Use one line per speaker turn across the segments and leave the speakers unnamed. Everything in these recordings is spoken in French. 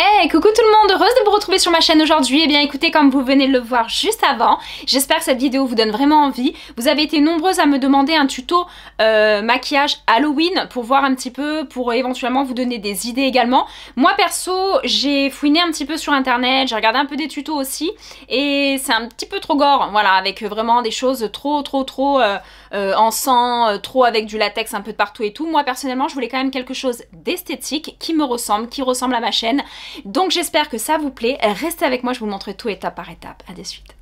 Hey, coucou tout le monde, heureuse de vous retrouver sur ma chaîne aujourd'hui. Eh bien écoutez, comme vous venez de le voir juste avant, j'espère que cette vidéo vous donne vraiment envie. Vous avez été nombreuses à me demander un tuto maquillage Halloween pour voir un petit peu, pour éventuellement vous donner des idées également. Moi perso, j'ai fouiné un petit peu sur internet, j'ai regardé un peu des tutos aussi et c'est un petit peu trop gore, voilà, avec vraiment des choses trop en sang, trop avec du latex un peu de partout et tout. Moi personnellement, je voulais quand même quelque chose d'esthétique qui me ressemble, qui ressemble à ma chaîne. Donc j'espère que ça vous plaît. Restez avec moi, je vous montre tout étape par étape. À de suite.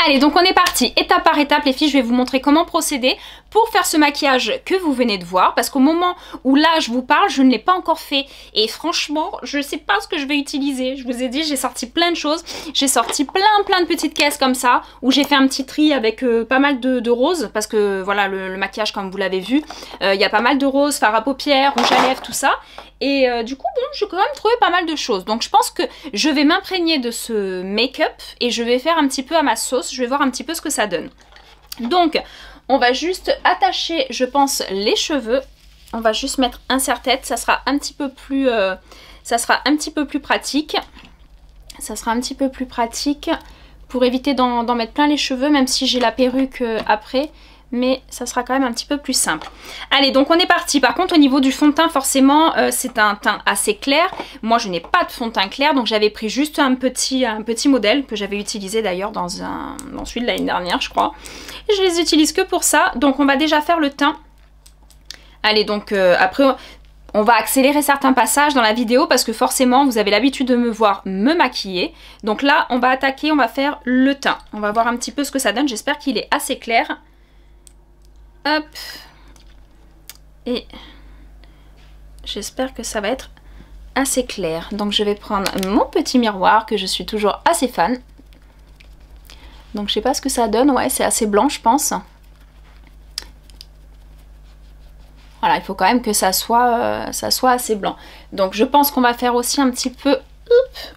Allez, donc on est parti étape par étape les filles, je vais vous montrer comment procéder pour faire ce maquillage que vous venez de voir, parce qu'au moment où là je vous parle, je ne l'ai pas encore fait et franchement je ne sais pas ce que je vais utiliser. Je vous ai dit, j'ai sorti plein de choses, j'ai sorti plein de petites caisses comme ça où j'ai fait un petit tri avec pas mal de roses, parce que voilà le maquillage comme vous l'avez vu, il y a pas mal de roses, fard à paupières, rouge à lèvres, tout ça. Et du coup, bon, j'ai quand même trouvé pas mal de choses. Donc je pense que je vais m'imprégner de ce make-up et je vais faire un petit peu à ma sauce. Je vais voir un petit peu ce que ça donne. Donc, on va juste attacher, je pense, les cheveux. On va juste mettre un serre-tête. Ça sera un petit peu plus, pratique. Ça sera un petit peu plus pratique pour éviter d'en mettre plein les cheveux, même si j'ai la perruque après. Mais ça sera quand même un petit peu plus simple. Allez, donc on est parti. Par contre, au niveau du fond de teint, forcément, c'est un teint assez clair. Moi, je n'ai pas de fond de teint clair, donc j'avais pris juste un petit modèle que j'avais utilisé d'ailleurs dans celui de l'année dernière, je crois. Et je les utilise que pour ça. Donc, on va déjà faire le teint. Allez, donc après, on va accélérer certains passages dans la vidéo parce que forcément, vous avez l'habitude de me voir me maquiller. Donc là, on va attaquer, on va faire le teint. On va voir un petit peu ce que ça donne. J'espère qu'il est assez clair. Hop, et j'espère que ça va être assez clair. Donc je vais prendre mon petit miroir que je suis toujours assez fan. Donc je sais pas ce que ça donne, ouais c'est assez blanc je pense. Voilà, il faut quand même que ça soit assez blanc. Donc je pense qu'on va faire aussi un petit peu,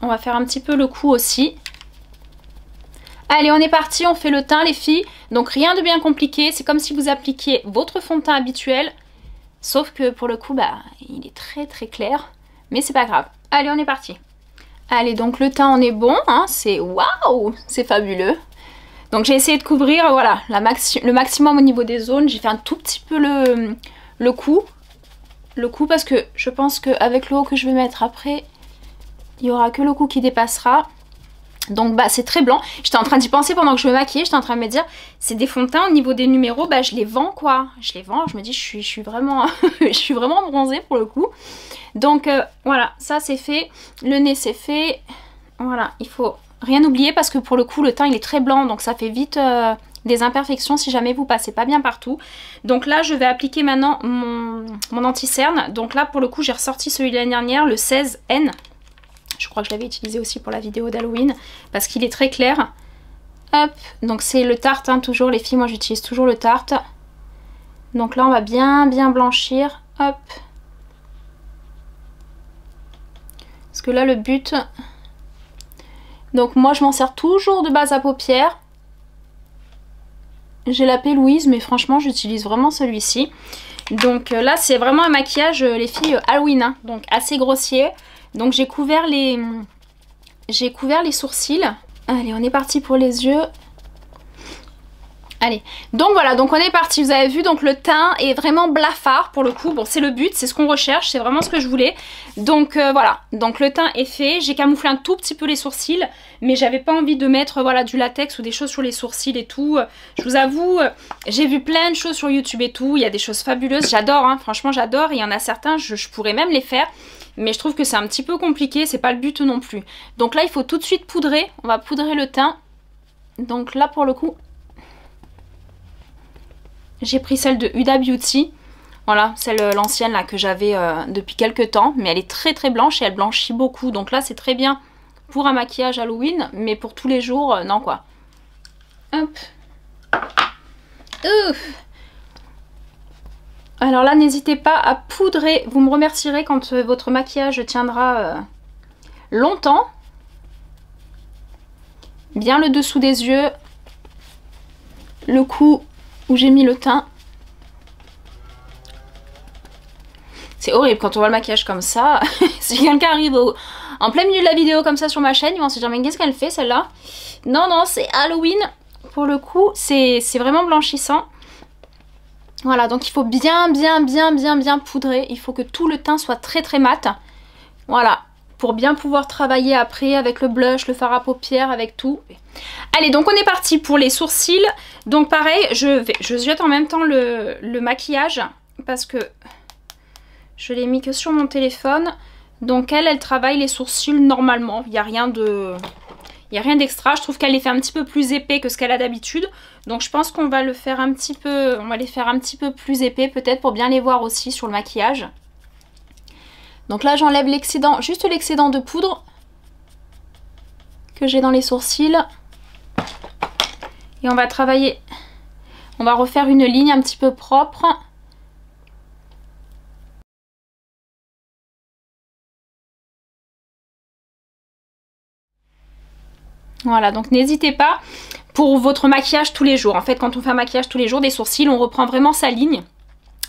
on va faire un petit peu le cou aussi. Allez, on est parti, on fait le teint les filles. Donc rien de bien compliqué, c'est comme si vous appliquiez votre fond de teint habituel. Sauf que pour le coup, bah, il est très clair. Mais c'est pas grave. Allez, on est parti. Allez, donc le teint, on est bon. Hein, c'est waouh, c'est fabuleux. Donc j'ai essayé de couvrir, voilà, le maximum au niveau des zones. J'ai fait un tout petit peu le cou. Le cou parce que je pense qu'avec le haut que je vais mettre après, il n'y aura que le cou qui dépassera. Donc bah c'est très blanc, j'étais en train d'y penser pendant que je me maquillais, j'étais en train de me dire c'est des fonds de teint au niveau des numéros, bah je les vends quoi, je les vends, je me dis je suis vraiment je suis vraiment bronzée pour le coup. Donc voilà, ça c'est fait, le nez c'est fait, voilà, il faut rien oublier parce que pour le coup le teint il est très blanc donc ça fait vite des imperfections si jamais vous passez pas bien partout. Donc là je vais appliquer maintenant mon anti-cerne, donc là pour le coup j'ai ressorti celui de l'année dernière, le 16N. Je crois que je l'avais utilisé aussi pour la vidéo d'Halloween parce qu'il est très clair. Hop, donc c'est le Tarte, hein, toujours les filles, moi j'utilise toujours le Tarte. Donc là on va bien blanchir, hop. Parce que là le but... Donc moi je m'en sers toujours de base à paupières. J'ai la P. Louise mais franchement j'utilise vraiment celui-ci. Donc là c'est vraiment un maquillage les filles Halloween, hein, donc assez grossier. Donc j'ai couvert les sourcils. Allez, on est parti pour les yeux. Allez, donc voilà, donc on est parti, vous avez vu, donc le teint est vraiment blafard pour le coup. Bon, c'est le but, c'est ce qu'on recherche, c'est vraiment ce que je voulais. Donc voilà, donc le teint est fait. J'ai camouflé un tout petit peu les sourcils, mais j'avais pas envie de mettre voilà du latex ou des choses sur les sourcils et tout. Je vous avoue, j'ai vu plein de choses sur YouTube et tout, il y a des choses fabuleuses, j'adore, hein, franchement j'adore. Il y en a certains, je pourrais même les faire. Mais je trouve que c'est un petit peu compliqué, c'est pas le but non plus. Donc là, il faut tout de suite poudrer. On va poudrer le teint. Donc là, pour le coup, j'ai pris celle de Huda Beauty. Voilà, celle l'ancienne là que j'avais depuis quelques temps. Mais elle est très blanche et elle blanchit beaucoup. Donc là, c'est très bien pour un maquillage Halloween. Mais pour tous les jours, non quoi. Hop. Ouf. Alors là, n'hésitez pas à poudrer. Vous me remercierez quand votre maquillage tiendra longtemps. Bien le dessous des yeux. le coup où j'ai mis le teint. C'est horrible quand on voit le maquillage comme ça. Si quelqu'un arrive en plein milieu de la vidéo comme ça sur ma chaîne, ils vont se dire mais qu'est-ce qu'elle fait celle-là? Non, non, c'est Halloween. Pour le coup, c'est vraiment blanchissant. Voilà, donc il faut bien poudrer. Il faut que tout le teint soit très mat. Voilà, pour bien pouvoir travailler après avec le blush, le fard à paupières, avec tout. Allez, donc on est parti pour les sourcils. Donc pareil, je jette en même temps le maquillage parce que je l'ai mis que sur mon téléphone. Donc elle travaille les sourcils normalement. Il n'y a rien de... Il n'y a rien d'extra. Je trouve qu'elle les fait un petit peu plus épais que ce qu'elle a d'habitude. Donc je pense qu'on va le faire un petit peu... On va les faire un petit peu plus épais peut-être pour bien les voir aussi sur le maquillage. Donc là j'enlève l'excédent, juste l'excédent de poudre que j'ai dans les sourcils. Et on va travailler... On va refaire une ligne un petit peu propre. Voilà, donc n'hésitez pas pour votre maquillage tous les jours. En fait, quand on fait un maquillage tous les jours des sourcils, on reprend vraiment sa ligne.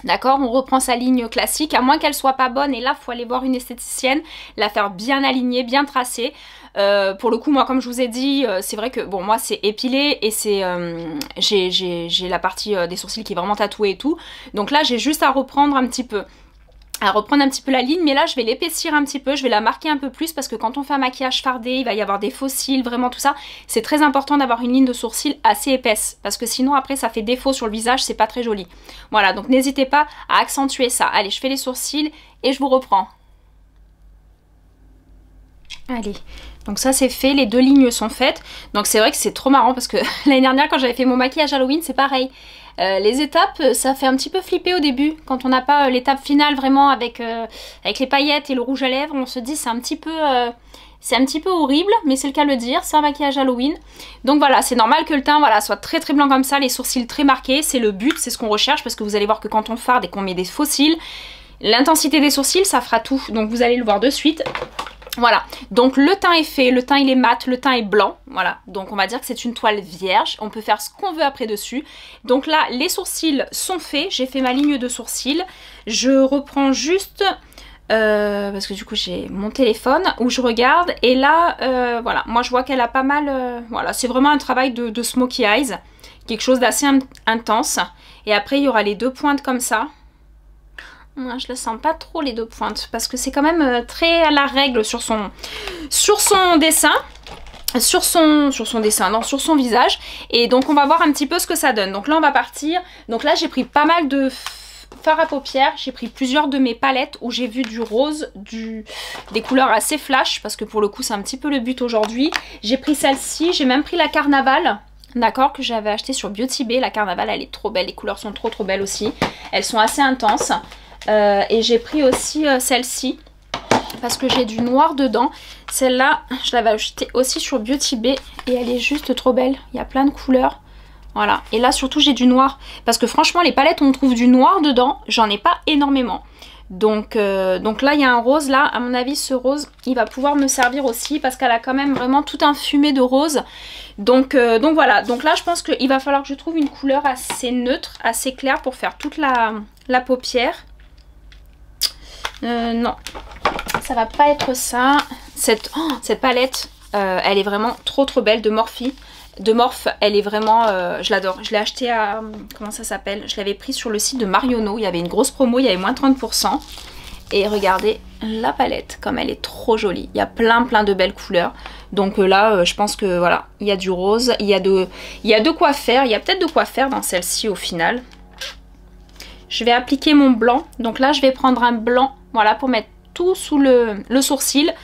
D'accord, on reprend sa ligne classique, à moins qu'elle soit pas bonne. Et là, il faut aller voir une esthéticienne, la faire bien alignée, bien tracée. Pour le coup, moi, comme je vous ai dit, c'est vrai que, bon, moi, c'est épilé et c'est j'ai la partie des sourcils qui est vraiment tatouée et tout. Donc là, j'ai juste à reprendre un petit peu. La ligne, mais là je vais l'épaissir un petit peu, je vais la marquer un peu plus parce que quand on fait un maquillage fardé, il va y avoir des faux cils, vraiment tout ça. C'est très important d'avoir une ligne de sourcils assez épaisse parce que sinon après ça fait défaut sur le visage, c'est pas très joli. Voilà, donc n'hésitez pas à accentuer ça. Allez, je fais les sourcils et je vous reprends. Allez, donc ça c'est fait, les deux lignes sont faites. Donc c'est vrai que c'est trop marrant parce que l'année dernière quand j'avais fait mon maquillage Halloween, c'est pareil. Les étapes, ça fait un petit peu flipper au début. Quand on n'a pas l'étape finale vraiment avec les paillettes et le rouge à lèvres, on se dit c'est un petit peu horrible, mais c'est le cas de le dire, c'est un maquillage Halloween. Donc voilà, c'est normal que le teint voilà, soit très blanc comme ça, les sourcils très marqués, c'est le but, c'est ce qu'on recherche, parce que vous allez voir que quand on farde et qu'on met des faux cils, l'intensité des sourcils, ça fera tout. Donc vous allez le voir de suite. Voilà, donc le teint est fait, le teint il est mat, le teint est blanc, voilà, donc on va dire que c'est une toile vierge, on peut faire ce qu'on veut après dessus. Donc là, les sourcils sont faits, j'ai fait ma ligne de sourcils, je reprends juste, parce que du coup j'ai mon téléphone où je regarde, et là, voilà, moi je vois qu'elle a pas mal, voilà, c'est vraiment un travail de smokey eyes, quelque chose d'assez intense, et après il y aura les deux pointes comme ça. Moi, je le sens pas trop les deux pointes parce que c'est quand même très à la règle sur son dessin. Sur son visage. Et donc on va voir un petit peu ce que ça donne. Donc là on va partir. Donc là j'ai pris pas mal de fard à paupières. J'ai pris plusieurs de mes palettes où j'ai vu du rose, des couleurs assez flash. Parce que pour le coup c'est un petit peu le but aujourd'hui. J'ai pris celle-ci, j'ai même pris la Carnaval. D'accord, que j'avais acheté sur Beauty Bay. La Carnaval elle est trop belle, les couleurs sont trop belles aussi. Elles sont assez intenses. Et j'ai pris aussi celle-ci parce que j'ai du noir dedans. Celle-là, je l'avais achetée aussi sur Beauty Bay et elle est juste trop belle. Il y a plein de couleurs. Voilà. Et là, surtout, j'ai du noir. Parce que franchement, les palettes, on trouve du noir dedans. J'en ai pas énormément. Donc là, il y a un rose. Là, à mon avis, ce rose, il va pouvoir me servir aussi parce qu'elle a quand même vraiment tout un fumé de rose. Donc voilà. Donc là, je pense qu'il va falloir que je trouve une couleur assez neutre, assez claire pour faire toute la paupière. Non, ça va pas être ça. Cette palette, elle est vraiment trop belle de Morphe. Elle est vraiment, je l'adore. Je l'ai achetée à, comment ça s'appelle? Je l'avais pris sur le site de Marionneau. Il y avait une grosse promo, il y avait moins 30%. Et regardez la palette, comme elle est trop jolie. Il y a plein de belles couleurs. Donc là, je pense que voilà, il y a du rose, il y a de quoi faire. Il y a peut-être de quoi faire dans celle-ci au final. Je vais appliquer mon blanc. Donc là, je vais prendre un blanc, voilà, pour mettre tout sous le sourcil.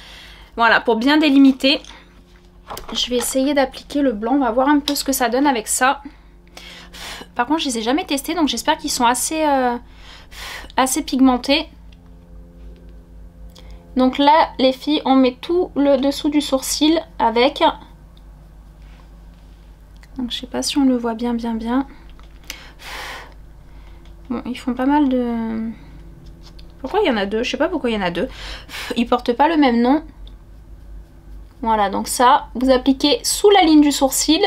Voilà, pour bien délimiter. Je vais essayer d'appliquer le blanc. On va voir un peu ce que ça donne avec ça. Par contre, je les ai jamais testés, donc j'espère qu'ils sont assez pigmentés. Donc là, les filles, on met tout le dessous du sourcil avec. Donc je sais pas si on le voit bien. Bon, ils font pas mal de... Pourquoi il y en a deux? Je sais pas pourquoi il y en a deux. Ils portent pas le même nom. Voilà, donc ça, vous appliquez sous la ligne du sourcil.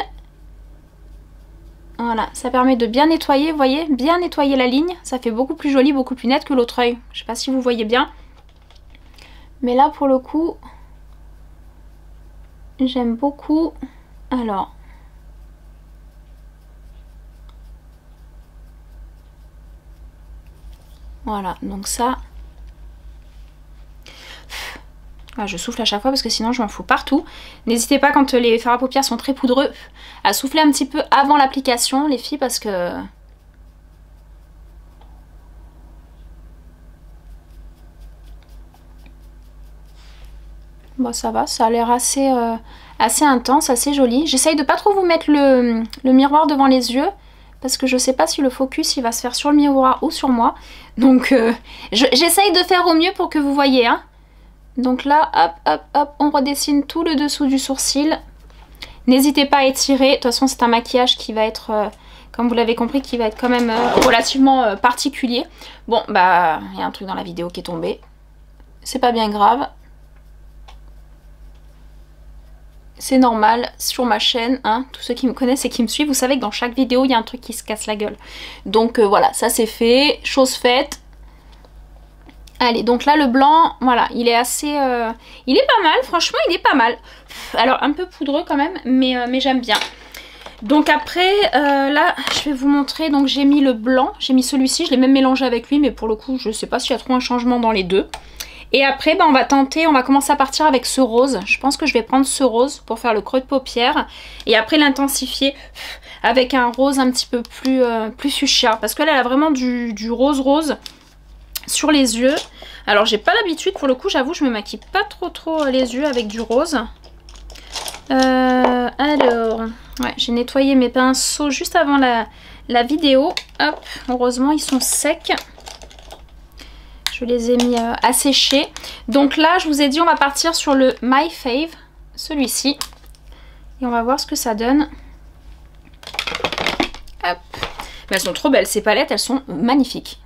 Voilà, ça permet de bien nettoyer, vous voyez, bien nettoyer la ligne. Ça fait beaucoup plus joli, beaucoup plus net que l'autre œil. Je sais pas si vous voyez bien. Mais là, pour le coup, j'aime beaucoup. Alors... Voilà, donc ça... Ah, je souffle à chaque fois parce que sinon je m'en fous partout. N'hésitez pas quand les fards à paupières sont très poudreux à souffler un petit peu avant l'application les filles parce que... Bon ça va, ça a l'air assez, assez intense, assez joli. J'essaye de pas trop vous mettre le miroir devant les yeux parce que je sais pas si le focus il va se faire sur le miroir ou sur moi. Donc j'essaye de faire au mieux pour que vous voyez hein. Donc là, hop, hop, hop, on redessine tout le dessous du sourcil. N'hésitez pas à étirer. De toute façon, c'est un maquillage qui va être, comme vous l'avez compris, qui va être quand même relativement particulier. Bon, bah, il y a un truc dans la vidéo qui est tombé. C'est pas bien grave. C'est normal sur ma chaîne, hein. Tous ceux qui me connaissent et qui me suivent, vous savez que dans chaque vidéo, il y a un truc qui se casse la gueule. Donc voilà, ça c'est fait, chose faite. Allez, donc là le blanc, voilà, il est assez... il est pas mal, franchement il est pas mal. Alors un peu poudreux quand même, mais j'aime bien. Donc après, là je vais vous montrer, donc j'ai mis le blanc, j'ai mis celui-ci, je l'ai même mélangé avec lui, mais pour le coup je sais pas s'il y a trop un changement dans les deux. Et après, bah, on va tenter, on va commencer à partir avec ce rose. Je pense que je vais prendre ce rose pour faire le creux de paupière. Et après l'intensifier avec un rose un petit peu plus fuchsia. Parce qu'elle a vraiment du rose sur les yeux. Alors j'ai pas l'habitude, pour le coup j'avoue je me maquille pas trop les yeux avec du rose. Alors, ouais, j'ai nettoyé mes pinceaux juste avant la vidéo. Hop, heureusement ils sont secs. Je les ai mis à sécher. Donc là je vous ai dit on va partir sur le My Fave, celui-ci. Et on va voir ce que ça donne. Hop. Mais elles sont trop belles ces palettes, elles sont magnifiques.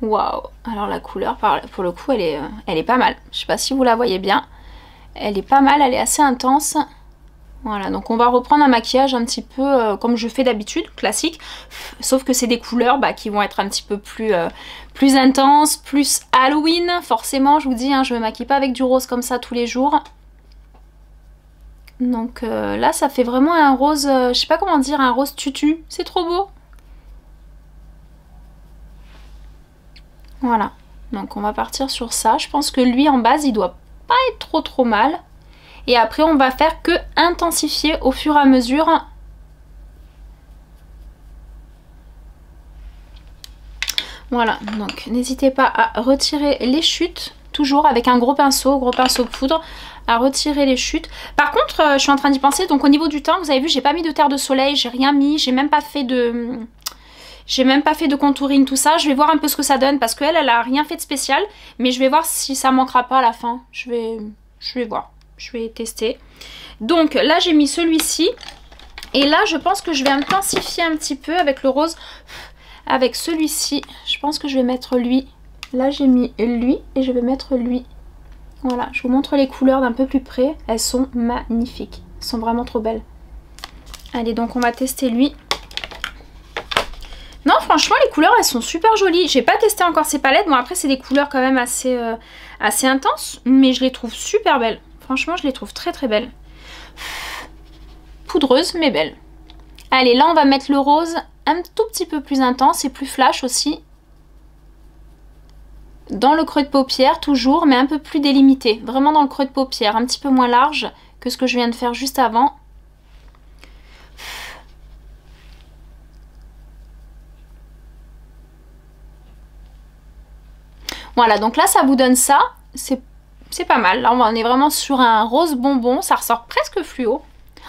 Waouh! Alors la couleur, pour le coup, elle est pas mal. Je sais pas si vous la voyez bien. Elle est pas mal, elle est assez intense. Voilà, donc on va reprendre un maquillage un petit peu comme je fais d'habitude, classique. Sauf que c'est des couleurs qui vont être un petit peu plus intenses, plus Halloween. Forcément, je vous dis, hein, je me maquille pas avec du rose comme ça tous les jours. Donc là, ça fait vraiment un rose, je sais pas comment dire, un rose tutu. C'est trop beau! Voilà, donc on va partir sur ça. Je pense que lui en base il doit pas être trop mal. Et après on va faire que intensifier au fur et à mesure. Voilà, donc n'hésitez pas à retirer les chutes. Toujours avec un gros pinceau poudre, à retirer les chutes. Par contre, je suis en train d'y penser, donc au niveau du teint, vous avez vu, j'ai pas mis de terre de soleil, j'ai rien mis, j'ai même pas fait de... J'ai même pas fait de contouring, tout ça. Je vais voir un peu ce que ça donne parce qu'elle, elle a rien fait de spécial. Mais je vais voir si ça manquera pas à la fin. Je vais voir. Je vais tester. Donc là, j'ai mis celui-ci. Et là, je pense que je vais intensifier un petit peu avec le rose. Avec celui-ci. Je pense que je vais mettre lui. Là, j'ai mis lui et je vais mettre lui. Voilà, je vous montre les couleurs d'un peu plus près. Elles sont magnifiques. Elles sont vraiment trop belles. Allez, donc on va tester lui. Non, franchement, les couleurs, elles sont super jolies. J'ai pas testé encore ces palettes. Bon, après, c'est des couleurs quand même assez intenses. Mais je les trouve super belles. Franchement, je les trouve très belles. Poudreuse, mais belle. Allez, là, on va mettre le rose un tout petit peu plus intense et plus flash aussi. Dans le creux de paupière, toujours, mais un peu plus délimité. Vraiment dans le creux de paupière. Un petit peu moins large que ce que je viens de faire juste avant. Voilà, donc là, ça vous donne ça. C'est pas mal. Là, on est vraiment sur un rose bonbon. Ça ressort presque fluo.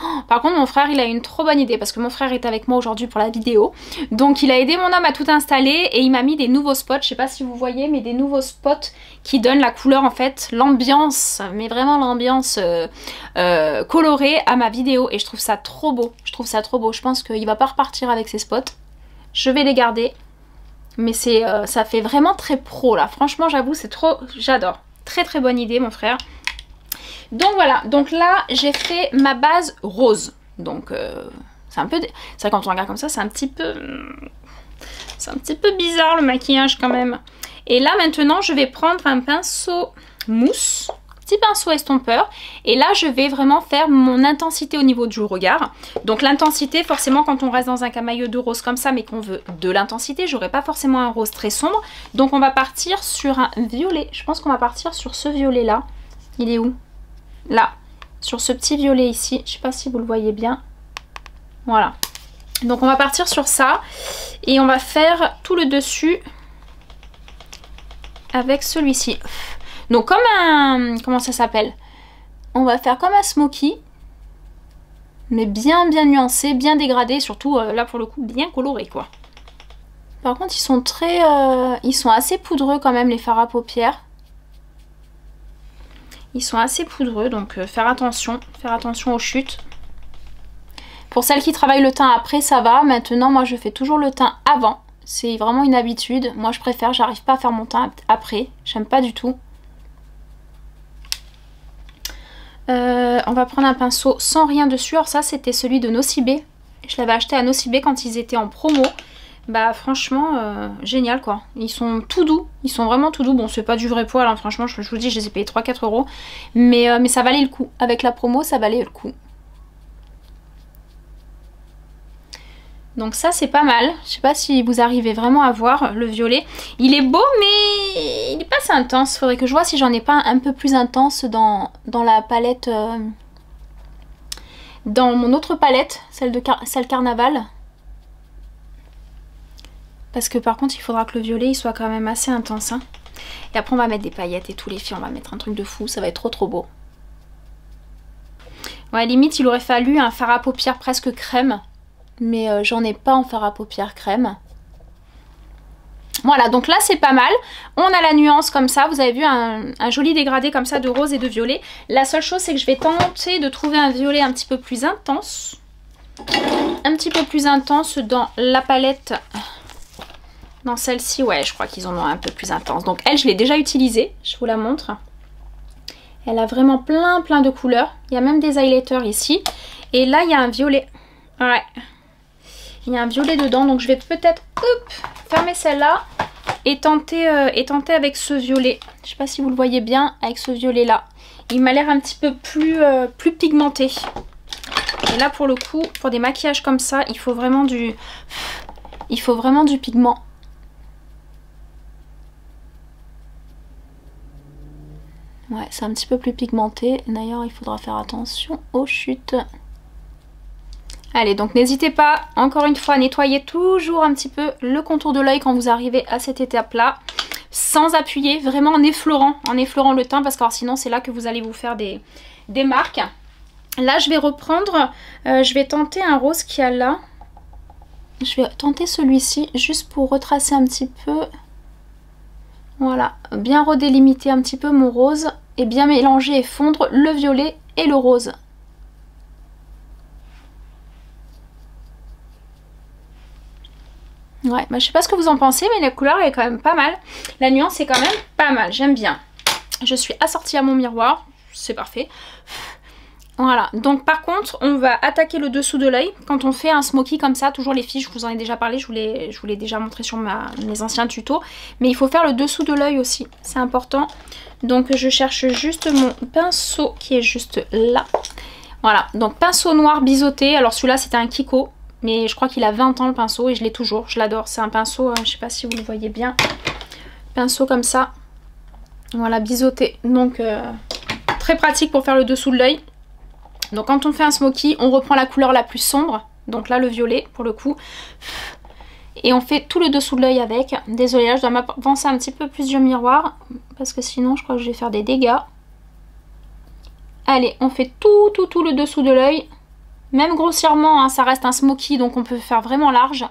Oh, par contre, mon frère, il a une trop bonne idée parce que mon frère est avec moi aujourd'hui pour la vidéo. Donc, il a aidé mon homme à tout installer et il m'a mis des nouveaux spots. Je sais pas si vous voyez, mais des nouveaux spots qui donnent la couleur, en fait, l'ambiance, mais vraiment l'ambiance colorée à ma vidéo. Et je trouve ça trop beau. Je trouve ça trop beau. Je pense qu'il va pas repartir avec ces spots. Je vais les garder. Mais ça fait vraiment très pro là. Franchement, j'avoue, c'est trop... J'adore. Très bonne idée, mon frère. Donc voilà, donc là j'ai fait ma base rose. Donc c'est un peu... C'est vrai quand on regarde comme ça, c'est un petit peu... C'est un petit peu bizarre le maquillage quand même. Et là maintenant je vais prendre un pinceau mousse, petit pinceau estompeur. Et là je vais vraiment faire mon intensité au niveau du regard. Donc l'intensité, forcément quand on reste dans un camailleux de rose comme ça mais qu'on veut de l'intensité, j'aurai pas forcément un rose très sombre. Donc on va partir sur un violet. Je pense qu'on va partir sur ce violet là. Il est où? Là, sur ce petit violet ici. Je sais pas si vous le voyez bien. Voilà. Donc on va partir sur ça. Et on va faire tout le dessus avec celui-ci. Donc comme un... Comment ça s'appelle? On va faire comme un smoky. Mais bien nuancé, bien dégradé. Surtout là pour le coup bien coloré quoi. Par contre ils sont très... ils sont assez poudreux quand même les fards à paupières. Ils sont assez poudreux donc faire attention aux chutes. Pour celles qui travaillent le teint après ça va. Maintenant moi je fais toujours le teint avant. C'est vraiment une habitude. Moi je préfère, j'arrive pas à faire mon teint après. J'aime pas du tout. On va prendre un pinceau sans rien dessus. Alors ça c'était celui de Nocibé. Je l'avais acheté à Nocibé quand ils étaient en promo. Bah franchement génial quoi. Ils sont tout doux. Ils sont vraiment tout doux. Bon c'est pas du vrai poil hein. Franchement je vous dis je les ai payés 3-4 €. Mais ça valait le coup. Avec la promo ça valait le coup. Donc ça c'est pas mal. Je sais pas si vous arrivez vraiment à voir le violet. Il est beau mais il n'est pas assez intense. Faudrait que je vois si j'en ai pas un peu plus intense dans la palette. Dans mon autre palette, celle Carnaval. Parce que par contre il faudra que le violet il soit quand même assez intense. Hein. Et après on va mettre des paillettes et tout les filles. On va mettre un truc de fou. Ça va être trop beau. Ouais limite il aurait fallu un fard à paupières presque crème. Mais j'en ai pas en fard à paupières crème. Voilà, donc là c'est pas mal. On a la nuance comme ça. Vous avez vu un joli dégradé comme ça de rose et de violet. La seule chose c'est que je vais tenter de trouver un violet un petit peu plus intense. Un petit peu plus intense dans la palette. Dans celle-ci, ouais, je crois qu'ils en ont un peu plus intense. Donc elle, je l'ai déjà utilisée. Je vous la montre. Elle a vraiment plein de couleurs. Il y a même des highlighters ici. Et là, il y a un violet. Ouais. Il y a un violet dedans, donc je vais peut-être fermer celle-là et tenter avec ce violet. Je sais pas si vous le voyez bien avec ce violet-là. Il m'a l'air un petit peu plus pigmenté. Et là, pour le coup, pour des maquillages comme ça, il faut vraiment du pigment. Ouais, c'est un petit peu plus pigmenté. D'ailleurs, il faudra faire attention aux chutes. Allez, donc n'hésitez pas, encore une fois, à nettoyer toujours un petit peu le contour de l'œil quand vous arrivez à cette étape-là. Sans appuyer, vraiment en effleurant le teint, parce que sinon c'est là que vous allez vous faire des marques. Là, je vais reprendre, je vais tenter un rose qu'il y a là. Je vais tenter celui-ci, juste pour retracer un petit peu. Voilà, bien redélimiter un petit peu mon rose, et bien mélanger et fondre le violet et le rose. Ouais, bah, je sais pas ce que vous en pensez, mais la couleur est quand même pas mal. La nuance est quand même pas mal, j'aime bien. Je suis assortie à mon miroir, c'est parfait. Voilà, donc par contre, on va attaquer le dessous de l'œil. Quand on fait un smoky comme ça, toujours les filles, je vous en ai déjà parlé, je vous l'ai déjà montré sur mes anciens tutos. Mais il faut faire le dessous de l'œil aussi, c'est important. Donc je cherche juste mon pinceau qui est juste là. Voilà, donc pinceau noir biseauté. Alors celui-là c'était un Kiko. Mais je crois qu'il a 20 ans le pinceau et je l'ai toujours, je l'adore. C'est un pinceau, je sais pas si vous le voyez bien. Pinceau comme ça. Voilà, biseauté. Donc très pratique pour faire le dessous de l'œil. Donc quand on fait un smoky, on reprend la couleur la plus sombre. Donc là le violet pour le coup. Et on fait tout le dessous de l'œil avec. Désolée là je dois m'avancer un petit peu plus du miroir. Parce que sinon je crois que je vais faire des dégâts. Allez, on fait tout le dessous de l'œil. Même grossièrement, hein, ça reste un smoky, donc on peut faire vraiment large.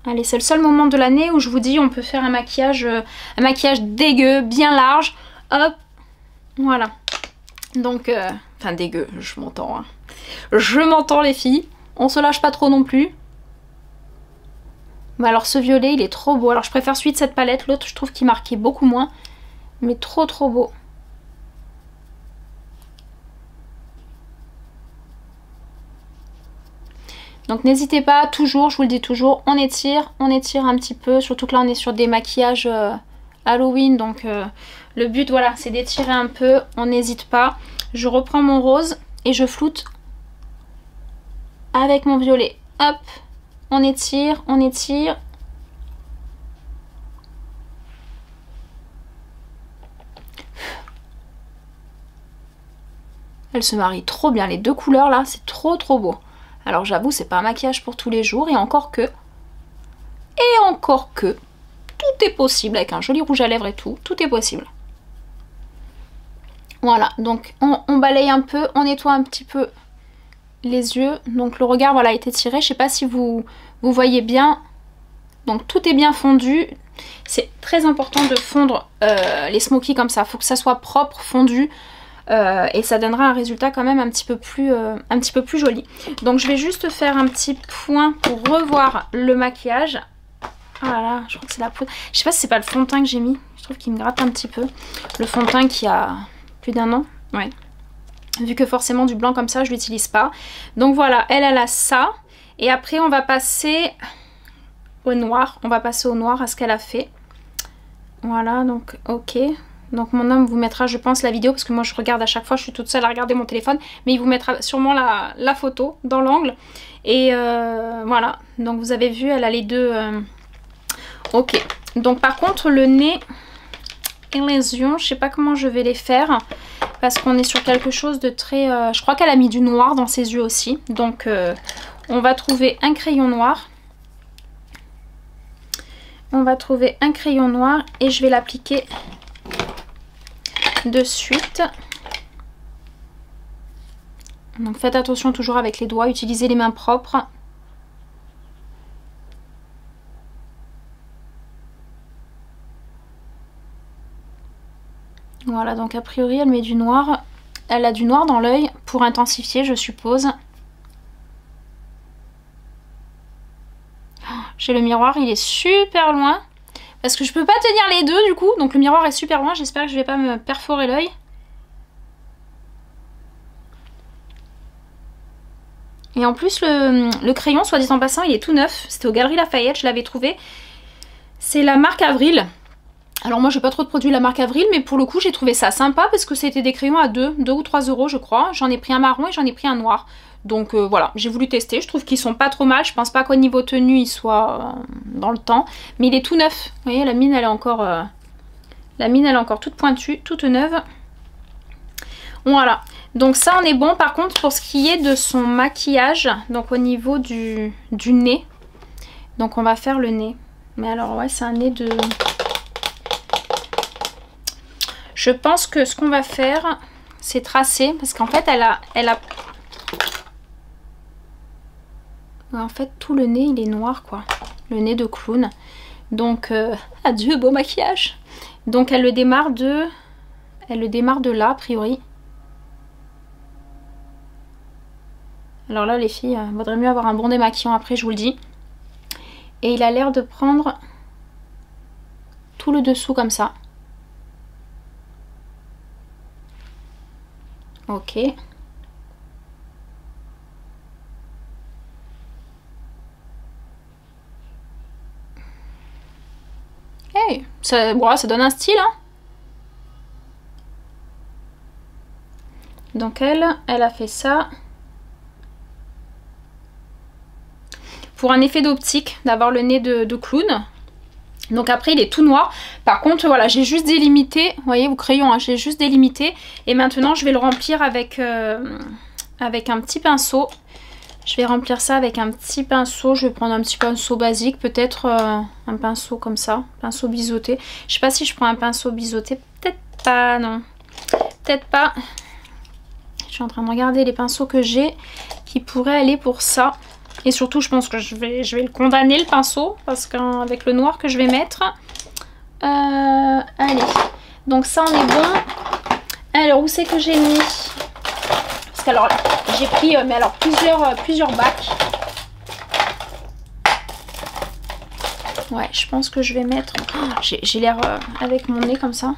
Allez, c'est le seul moment de l'année où je vous dis on peut faire un maquillage dégueu, bien large. Hop, voilà. Donc, enfin dégueu, je m'entends. Hein. Je m'entends les filles. On se lâche pas trop non plus. Mais alors ce violet, il est trop beau. Alors je préfère celui de cette palette. L'autre, je trouve qu'il marquait beaucoup moins. Mais trop trop beau. Donc n'hésitez pas, toujours, je vous le dis toujours, on étire un petit peu. Surtout que là on est sur des maquillages Halloween. Donc le but voilà c'est d'étirer un peu, on n'hésite pas. Je reprends mon rose et je floute avec mon violet. Hop, on étire, on étire. Elles se marient trop bien, les deux couleurs là, c'est trop trop beau. Alors j'avoue, c'est pas un maquillage pour tous les jours, et encore que, tout est possible avec un joli rouge à lèvres et tout est possible. Voilà, donc on balaye un peu, on nettoie un petit peu les yeux. Donc le regard voilà, a été tiré, je sais pas si vous voyez bien. Donc tout est bien fondu. C'est très important de fondre les smokies comme ça, il faut que ça soit propre, fondu. Et ça donnera un résultat quand même un petit peu plus joli. Donc je vais juste faire un petit point pour revoir le maquillage. Voilà, je crois que c'est la poudre. Je sais pas si c'est pas le fond de teint que j'ai mis. Je trouve qu'il me gratte un petit peu. Le fond de teint qui a plus d'un an. Ouais. Vu que forcément du blanc comme ça je l'utilise pas. Donc voilà, elle a ça. Et après on va passer au noir. On va passer au noir à ce qu'elle a fait. Voilà, donc ok. Donc mon homme vous mettra je pense la vidéo parce que moi je regarde à chaque fois, je suis toute seule à regarder mon téléphone. Mais il vous mettra sûrement la photo dans l'angle. Et voilà, donc vous avez vu elle a les deux... Ok, donc par contre le nez et les yeux, je sais pas comment je vais les faire. Parce qu'on est sur quelque chose de très... je crois qu'elle a mis du noir dans ses yeux aussi. Donc on va trouver un crayon noir. On va trouver un crayon noir et je vais l'appliquer de suite. Donc faites attention toujours avec les doigts, utilisez les mains propres. Voilà, donc a priori elle met du noir. Elle a du noir dans l'œil pour intensifier je suppose. J'ai le miroir, il est super loin. Parce que je peux pas tenir les deux du coup. Donc le miroir est super loin. J'espère que je vais pas me perforer l'œil. Et en plus le crayon, soit dit en passant, il est tout neuf. C'était aux Galeries Lafayette, je l'avais trouvé. C'est la marque Avril. Alors moi j'ai pas trop de produits de la marque Avril, mais pour le coup j'ai trouvé ça sympa parce que c'était des crayons à 2 ou 3 euros je crois. J'en ai pris un marron et j'en ai pris un noir. Donc voilà, j'ai voulu tester, je trouve qu'ils sont pas trop mal. Je pense pas qu'au niveau tenue il soit dans le temps. Mais il est tout neuf. Vous voyez la mine elle est encore toute pointue, toute neuve. Voilà, donc ça on est bon. Par contre pour ce qui est de son maquillage, donc au niveau du nez. Donc on va faire le nez. Mais alors ouais c'est un nez de... Je pense que ce qu'on va faire, c'est tracer. Parce qu'en fait, elle a... En fait, tout le nez, il est noir, quoi. Le nez de clown. Donc, adieu, beau maquillage. Donc, elle le démarre de... là, a priori. Alors là, les filles, vaudrait mieux avoir un bon démaquillant après, je vous le dis. Et il a l'air de prendre tout le dessous, comme ça. Ok. Hey, ça donne un style, hein. Donc elle a fait ça. Pour un effet d'optique, d'avoir le nez de clown. Donc après il est tout noir. Par contre voilà, j'ai juste délimité. Vous voyez au crayon, hein, j'ai juste délimité. Et maintenant je vais le remplir avec un petit pinceau. Je vais remplir ça avec un petit pinceau. Je vais prendre un petit pinceau basique. Peut-être un pinceau comme ça. Pinceau biseauté. Je sais pas si je prends un pinceau biseauté. Peut-être pas, non. Peut-être pas. Je suis en train de regarder les pinceaux que j'ai qui pourraient aller pour ça. Et surtout, je pense que je vais le condamner, le pinceau, parce qu'avec le noir que je vais mettre. Allez. Donc ça, on est bon. Alors, où c'est que j'ai mis? Parce que alors, j'ai pris mais alors plusieurs bacs. Ouais, je pense que je vais mettre... Oh, j'ai l'air avec mon nez comme ça.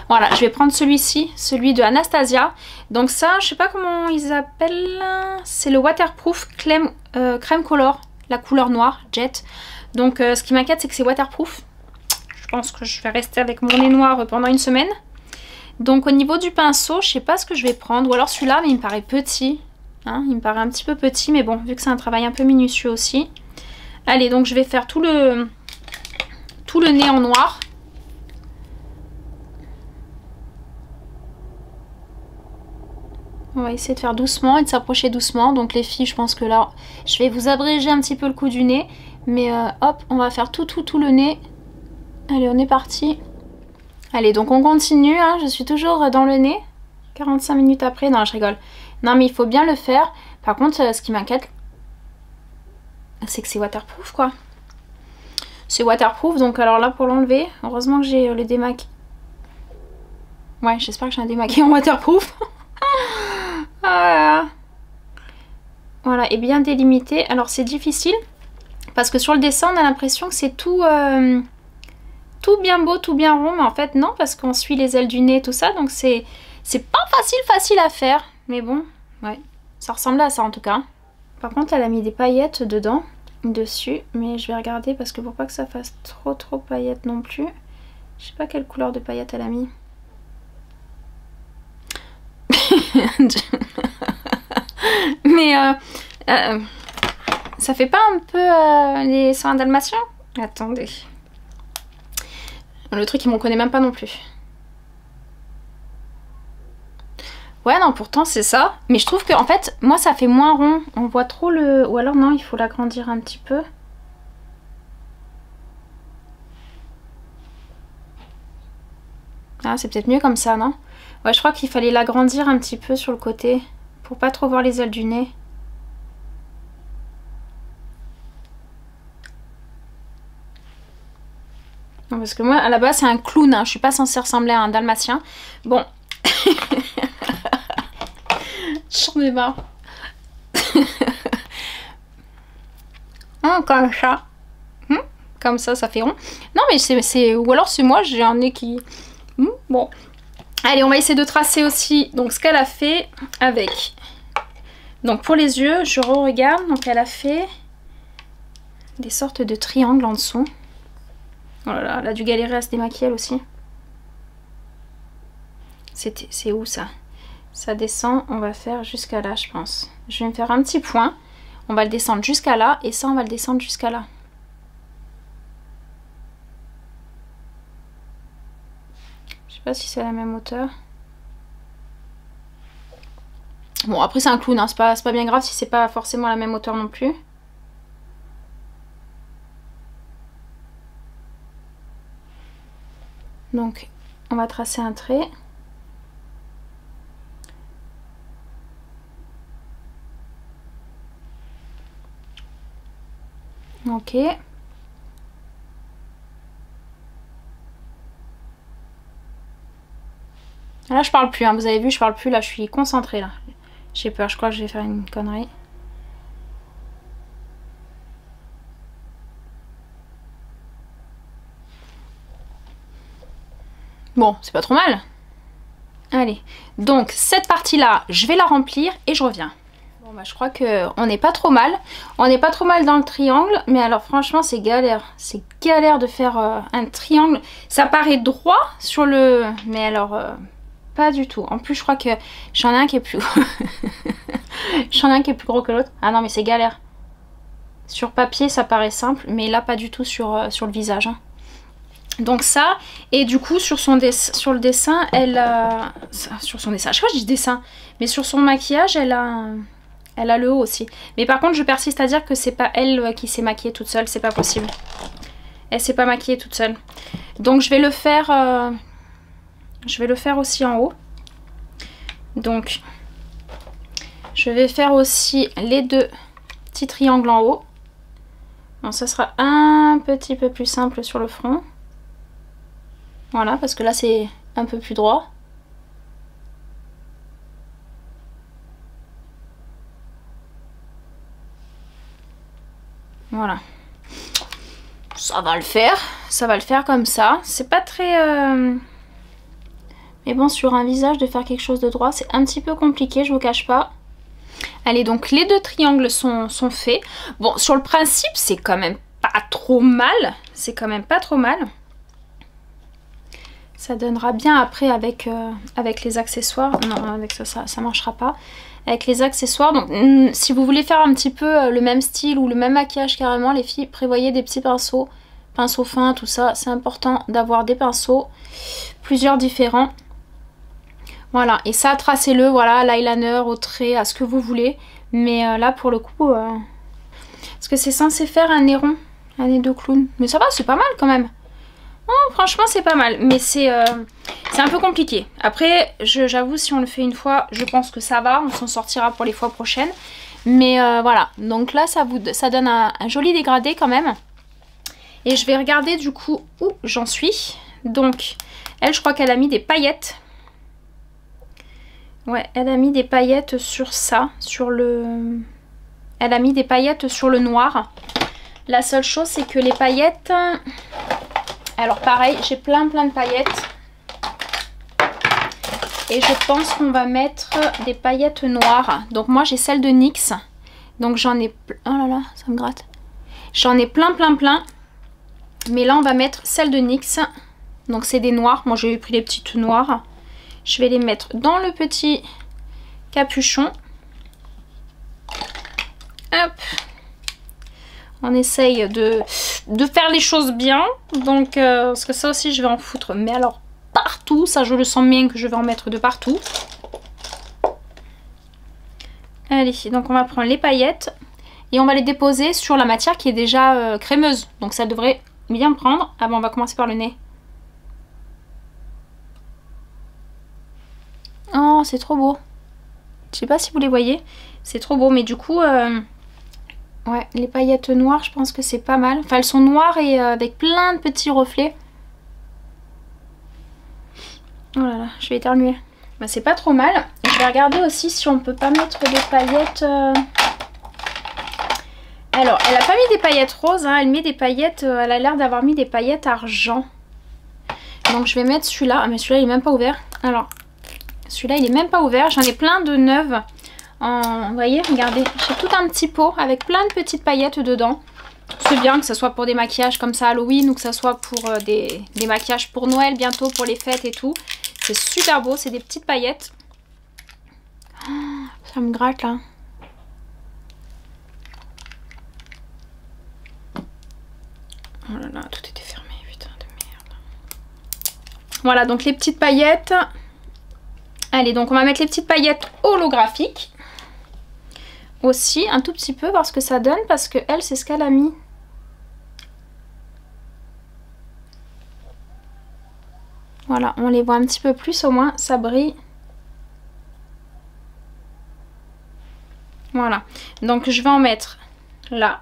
Voilà, je vais prendre celui-ci, celui de Anastasia. Donc ça, je sais pas comment ils appellent. C'est le Waterproof Crème Color, la couleur noire, Jet. Donc ce qui m'inquiète, c'est que c'est waterproof. Je pense que je vais rester avec mon nez noir pendant une semaine. Donc au niveau du pinceau, je sais pas ce que je vais prendre. Ou alors celui-là, mais il me paraît petit. Hein, il me paraît un petit peu petit, mais bon, vu que c'est un travail un peu minutieux aussi. Allez, donc je vais faire tout le nez en noir. On va essayer de faire doucement et de s'approcher doucement. Donc les filles, je pense que là, je vais vous abréger un petit peu le coup du nez. Mais hop, on va faire tout le nez. Allez, on est parti. Allez, donc on continue. Hein, je suis toujours dans le nez. 45 minutes après. Non, je rigole. Non, mais il faut bien le faire. Par contre, ce qui m'inquiète, c'est que c'est waterproof, quoi. C'est waterproof. Donc alors là, pour l'enlever, heureusement que j'ai le démaquillage. Ouais, j'espère que j'ai un démaquillant waterproof. Voilà, et bien délimité. Alors c'est difficile parce que sur le dessin on a l'impression que c'est tout bien beau, tout bien rond, mais en fait non, parce qu'on suit les ailes du nez, tout ça, donc c'est pas facile à faire, mais bon, ouais, ça ressemble à ça en tout cas. Par contre elle a mis des paillettes dedans, dessus, mais je vais regarder parce que pour pas que ça fasse trop paillettes non plus, je sais pas quelle couleur de paillettes elle a mis. Mais ça fait pas un peu les soins dalmatiens? Attendez. Le truc, il m'en connaît même pas non plus. Ouais, non, pourtant c'est ça. Mais je trouve que, en fait, moi ça fait moins rond. On voit trop le... Ou alors non, il faut l'agrandir un petit peu. Ah, c'est peut-être mieux comme ça, non? Ouais, je crois qu'il fallait l'agrandir un petit peu sur le côté. Pour pas trop voir les ailes du nez. Non, parce que moi, à la base, c'est un clown. Hein. Je suis pas censée ressembler à un dalmatien. Bon. J'en ai marre. Comme ça. Comme ça fait rond. Non, mais c'est... Ou alors c'est moi, j'ai un nez qui... Bon. Allez, on va essayer de tracer aussi donc ce qu'elle a fait avec... Donc pour les yeux, je re-regarde. Donc elle a fait des sortes de triangles en dessous. Oh là là, elle a dû galérer à se démaquiller elle aussi. C'est où ça? Ça descend, on va faire jusqu'à là je pense. Je vais me faire un petit point. On va le descendre jusqu'à là et ça on va le descendre jusqu'à là. Je sais pas si c'est la même hauteur. Bon après c'est un clown, hein. C'est pas bien grave si c'est pas forcément la même hauteur non plus. Donc on va tracer un trait. Ok. Là je parle plus, hein. Vous avez vu, je parle plus, là je suis concentrée là. J'ai peur, je crois que je vais faire une connerie. Bon, c'est pas trop mal. Allez, donc cette partie-là, je vais la remplir et je reviens. Bon bah je crois qu'on n'est pas trop mal. On n'est pas trop mal dans le triangle, mais alors franchement c'est galère. C'est galère de faire un triangle. Ça paraît droit sur le... Mais alors... pas du tout. En plus, je crois que j'en ai un qui est plus gros. J'en ai un qui est plus gros que l'autre. Ah non, mais c'est galère. Sur papier, ça paraît simple, mais là, pas du tout sur le visage. Hein. Donc ça, et du coup, sur le dessin, elle a... Sur son dessin, je crois que je dis dessin. Mais sur son maquillage, elle a le haut aussi. Mais par contre, je persiste à dire que c'est pas elle qui s'est maquillée toute seule. C'est pas possible. Elle s'est pas maquillée toute seule. Donc je vais le faire... Je vais le faire aussi en haut. Donc, je vais faire aussi les deux petits triangles en haut. Bon, ça sera un petit peu plus simple sur le front. Voilà, parce que là, c'est un peu plus droit. Voilà. Ça va le faire. Ça va le faire comme ça. C'est pas très... Mais bon, sur un visage, de faire quelque chose de droit, c'est un petit peu compliqué, je vous cache pas. Allez, donc les deux triangles sont faits. Bon, sur le principe, c'est quand même pas trop mal. C'est quand même pas trop mal. Ça donnera bien après avec les accessoires. Non, avec ça marchera pas. Avec les accessoires, donc si vous voulez faire un petit peu le même style ou le même maquillage carrément, les filles, prévoyez des petits pinceaux fins, tout ça. C'est important d'avoir des pinceaux, plusieurs différents. Voilà, et ça, tracez-le, voilà, à l'eyeliner, au trait, à ce que vous voulez. Mais là, pour le coup, parce que c'est censé faire un nez rond, un nez de clown. Mais ça va, c'est pas mal quand même. Oh, franchement, c'est pas mal, mais c'est un peu compliqué. Après, j'avoue, si on le fait une fois, je pense que ça va. On s'en sortira pour les fois prochaines. Mais voilà, donc là, ça donne un joli dégradé quand même. Et je vais regarder du coup où j'en suis. Donc, elle, je crois qu'elle a mis des paillettes. Ouais, elle a mis des paillettes sur ça, Elle a mis des paillettes sur le noir. La seule chose, c'est que les paillettes... Alors pareil, j'ai plein de paillettes. Et je pense qu'on va mettre des paillettes noires. Donc moi, j'ai celle de NYX. Donc j'en ai... Oh là là, ça me gratte. J'en ai plein. Mais là, on va mettre celle de NYX. Donc c'est des noirs. Moi, j'ai pris les petites noires. Je vais les mettre dans le petit capuchon. Hop. On essaye de faire les choses bien. Donc, parce que ça aussi, je vais en foutre. Mais alors, partout. Ça, je le sens bien que je vais en mettre de partout. Allez, donc on va prendre les paillettes. Et on va les déposer sur la matière qui est déjà crémeuse. Donc ça devrait bien prendre. Ah bon, on va commencer par le nez. Oh, c'est trop beau. Je sais pas si vous les voyez. C'est trop beau. Mais du coup... Ouais, les paillettes noires, je pense que c'est pas mal. Enfin, elles sont noires et avec plein de petits reflets. Oh là là, je vais éternuer. Bah, c'est pas trop mal. Je vais regarder aussi si on peut pas mettre des paillettes... Alors, elle a pas mis des paillettes roses, hein. Elle met des paillettes... elle a l'air d'avoir mis des paillettes argent. Donc, je vais mettre celui-là. Ah, mais celui-là, il est même pas ouvert. Alors, celui-là, il est même pas ouvert. J'en ai plein de neuves. Vous voyez, regardez, j'ai tout un petit pot avec plein de petites paillettes dedans. C'est bien que ce soit pour des maquillages comme ça Halloween ou que ce soit pour des maquillages pour Noël bientôt, pour les fêtes et tout. C'est super beau, c'est des petites paillettes. Oh, ça me gratte là. Oh là là, tout était fermé, putain de merde. Voilà, donc les petites paillettes. Allez, donc on va mettre les petites paillettes holographiques. Aussi un tout petit peu voir ce que ça donne parce que elle c'est ce qu'elle a mis. Voilà, on les voit un petit peu plus au moins, ça brille. Voilà, donc je vais en mettre là.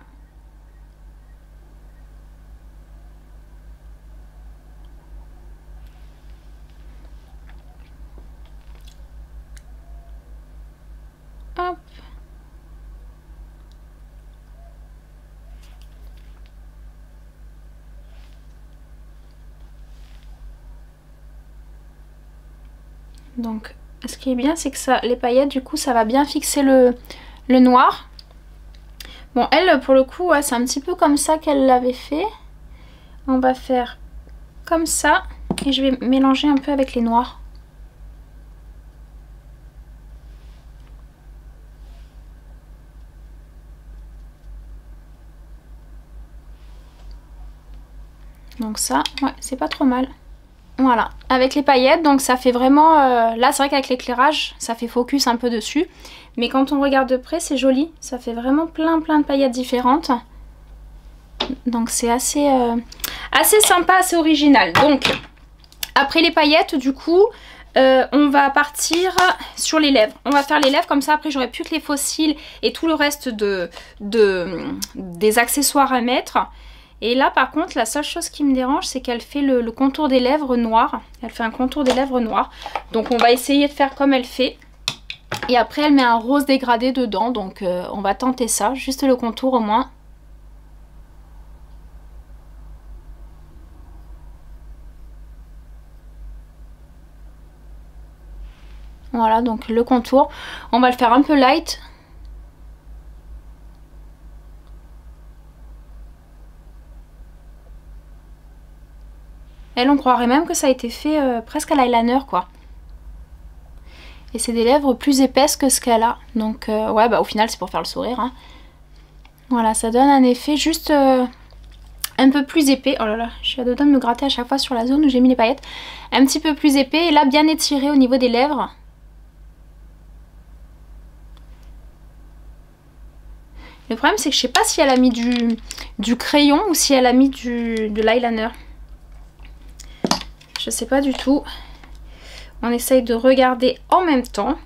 Hop. Donc, ce qui est bien, c'est que ça, les paillettes, du coup, ça va bien fixer le noir. Bon, elle, pour le coup, ouais, c'est un petit peu comme ça qu'elle l'avait fait. On va faire comme ça. Et je vais mélanger un peu avec les noirs. Donc ça, ouais, c'est pas trop mal. Voilà, avec les paillettes, donc ça fait vraiment... là, c'est vrai qu'avec l'éclairage, ça fait focus un peu dessus. Mais quand on regarde de près, c'est joli. Ça fait vraiment plein de paillettes différentes. Donc c'est assez sympa, assez original. Donc, après les paillettes, du coup, on va partir sur les lèvres. On va faire les lèvres, comme ça, après, j'aurai plus que les faux cils et tout le reste des accessoires à mettre. Et là par contre la seule chose qui me dérange c'est qu'elle fait le contour des lèvres noir. Elle fait un contour des lèvres noir. Donc on va essayer de faire comme elle fait. Et après elle met un rose dégradé dedans. Donc on va tenter ça. Juste le contour au moins. Voilà, donc le contour. On va le faire un peu light. Elle, on croirait même que ça a été fait presque à l'eyeliner, quoi. Et c'est des lèvres plus épaisses que ce qu'elle a. Donc, ouais, bah au final, c'est pour faire le sourire. Hein. Voilà, ça donne un effet juste un peu plus épais. Oh là là, je suis à deux doigts de me gratter à chaque fois sur la zone où j'ai mis les paillettes. Un petit peu plus épais. Et là, bien étiré au niveau des lèvres. Le problème, c'est que je sais pas si elle a mis du crayon ou si elle a mis de l'eyeliner. Je sais pas du tout. On essaye de regarder en même temps.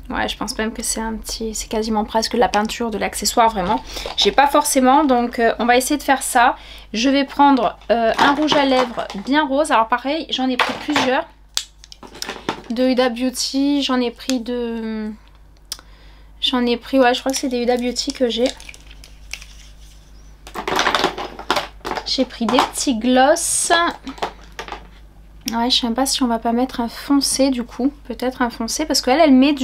Ouais, je pense même que c'est quasiment presque de la peinture, de l'accessoire vraiment. J'ai pas forcément, donc on va essayer de faire ça. Je vais prendre un rouge à lèvres bien rose. Alors pareil, j'en ai pris plusieurs. De Huda Beauty, j'en ai pris ouais, je crois que c'est des Huda Beauty que j'ai. J'ai pris des petits gloss. Ouais, je sais même pas si on va pas mettre un foncé du coup. Peut-être un foncé parce qu'elle, elle met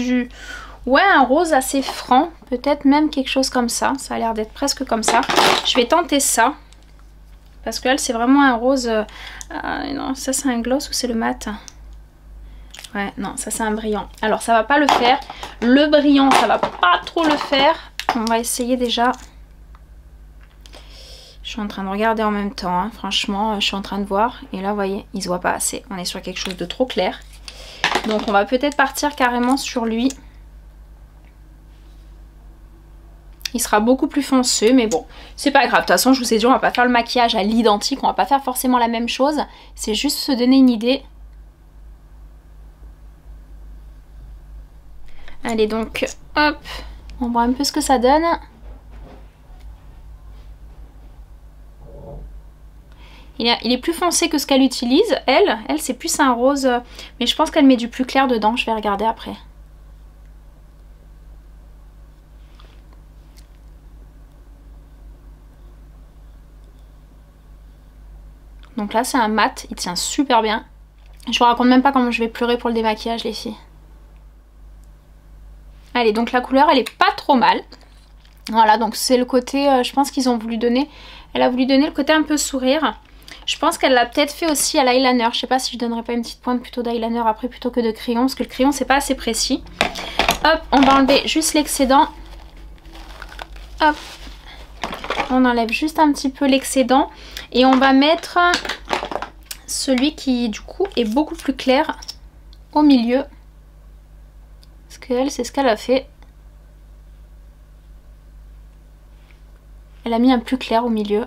ouais, un rose assez franc. Peut-être même quelque chose comme ça. Ça a l'air d'être presque comme ça. Je vais tenter ça. Parce qu'elle, c'est vraiment un rose... non, ça c'est un gloss ou c'est le mat? Ouais, non, ça c'est un brillant. Alors, ça va pas le faire. Le brillant, ça va pas trop le faire. On va essayer déjà... Je suis en train de regarder en même temps, hein. Franchement, je suis en train de voir. Et là, vous voyez, il se voit pas assez. On est sur quelque chose de trop clair. Donc, on va peut-être partir carrément sur lui. Il sera beaucoup plus foncé, mais bon, c'est pas grave. De toute façon, je vous ai dit, on va pas faire le maquillage à l'identique. On va pas faire forcément la même chose. C'est juste se donner une idée. Allez, donc, hop. On voit un peu ce que ça donne. Il est plus foncé que ce qu'elle utilise. Elle c'est plus un rose. Mais je pense qu'elle met du plus clair dedans. Je vais regarder après. Donc là, c'est un mat. Il tient super bien. Je vous raconte même pas comment je vais pleurer pour le démaquillage, les filles. Allez, donc la couleur, elle est pas trop mal. Voilà, donc c'est le côté... je pense qu'ils ont voulu donner... Elle a voulu donner le côté un peu sourire. Je pense qu'elle l'a peut-être fait aussi à l'eyeliner. Je sais pas si je donnerais pas une petite pointe plutôt d'eyeliner après plutôt que de crayon. Parce que le crayon c'est pas assez précis. Hop, on va enlever juste l'excédent. Hop. On enlève juste un petit peu l'excédent. Et on va mettre celui qui du coup est beaucoup plus clair au milieu. Parce qu'elle, c'est ce qu'elle a fait. Elle a mis un plus clair au milieu.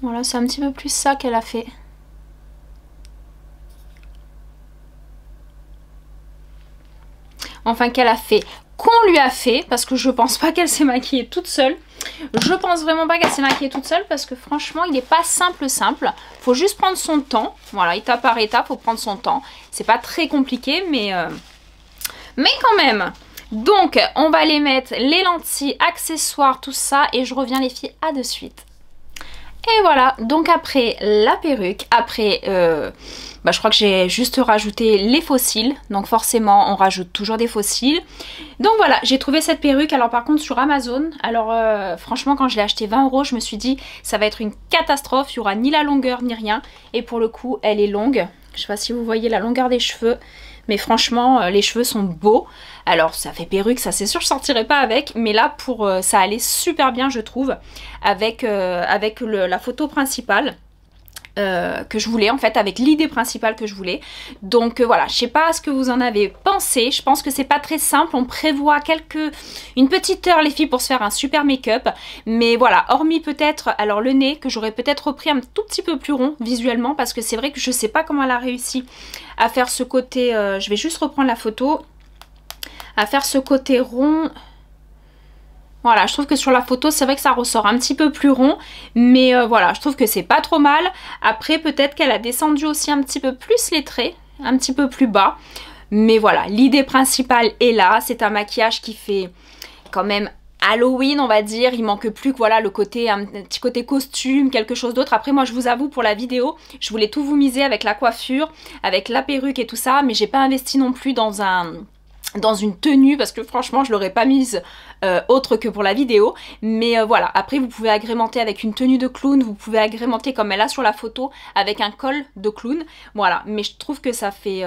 Voilà, c'est un petit peu plus ça qu'elle a fait. Enfin, qu'elle a fait. Qu'on lui a fait. Parce que je pense pas qu'elle s'est maquillée toute seule. Je pense vraiment pas qu'elle s'est maquillée toute seule. Parce que franchement, il n'est pas simple. Faut juste prendre son temps. Voilà, étape par étape, faut prendre son temps. C'est pas très compliqué, mais quand même. Donc, on va aller mettre les lentilles, accessoires, tout ça. Et je reviens les filles, à de suite. Et voilà, donc après la perruque, après, je crois que j'ai juste rajouté les faux cils. Donc forcément, on rajoute toujours des faux cils. Donc voilà, j'ai trouvé cette perruque, alors par contre sur Amazon. Alors franchement, quand je l'ai acheté 20 €, je me suis dit, ça va être une catastrophe. Il n'y aura ni la longueur, ni rien. Et pour le coup, elle est longue. Je sais pas si vous voyez la longueur des cheveux. Mais franchement, les cheveux sont beaux. Alors, ça fait perruque, ça c'est sûr, je sortirai pas avec. Mais là, ça allait super bien, je trouve, avec la photo principale que je voulais, en fait, avec l'idée principale que je voulais. Donc voilà, je sais pas ce que vous en avez pensé. Je pense que c'est pas très simple. On prévoit une petite heure, les filles, pour se faire un super make-up. Mais voilà, hormis peut-être, alors le nez, que j'aurais peut-être repris un tout petit peu plus rond visuellement. Parce que c'est vrai que je sais pas comment elle a réussi à faire ce côté... je vais juste reprendre la photo. À faire ce côté rond. Voilà, je trouve que sur la photo, c'est vrai que ça ressort un petit peu plus rond. Mais voilà, je trouve que c'est pas trop mal. Après, peut-être qu'elle a descendu aussi un petit peu plus les traits. Un petit peu plus bas. Mais voilà, l'idée principale est là. C'est un maquillage qui fait quand même Halloween, on va dire. Il manque plus que voilà le côté, un petit côté costume, quelque chose d'autre. Après moi je vous avoue, pour la vidéo, je voulais tout vous miser avec la coiffure, avec la perruque et tout ça, mais j'ai pas investi non plus dans une tenue parce que franchement je l'aurais pas mise autre que pour la vidéo, mais voilà, après vous pouvez agrémenter avec une tenue de clown, vous pouvez agrémenter comme elle a sur la photo avec un col de clown, voilà, mais je trouve que ça fait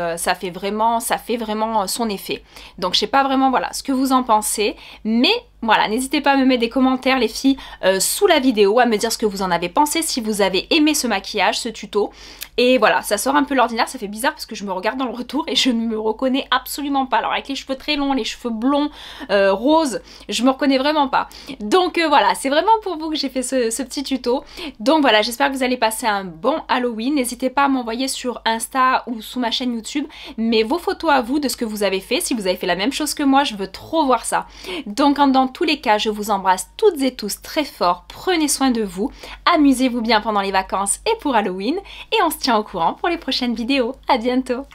vraiment son effet. Donc je sais pas vraiment voilà ce que vous en pensez, mais voilà, n'hésitez pas à me mettre des commentaires les filles sous la vidéo, à me dire ce que vous en avez pensé, si vous avez aimé ce maquillage, ce tuto. Et voilà, ça sort un peu l'ordinaire, ça fait bizarre parce que je me regarde dans le retour et je ne me reconnais absolument pas. Alors avec les cheveux très longs, les cheveux blonds, roses, je me reconnais vraiment pas. Donc voilà, c'est vraiment pour vous que j'ai fait ce petit tuto. Donc voilà, j'espère que vous allez passer un bon Halloween. N'hésitez pas à m'envoyer sur Insta ou sous ma chaîne YouTube, mais vos photos à vous de ce que vous avez fait. Si vous avez fait la même chose que moi, je veux trop voir ça. Donc dans tous les cas, je vous embrasse toutes et tous très fort. Prenez soin de vous, amusez-vous bien pendant les vacances et pour Halloween. Et on se tient au courant pour les prochaines vidéos. À bientôt!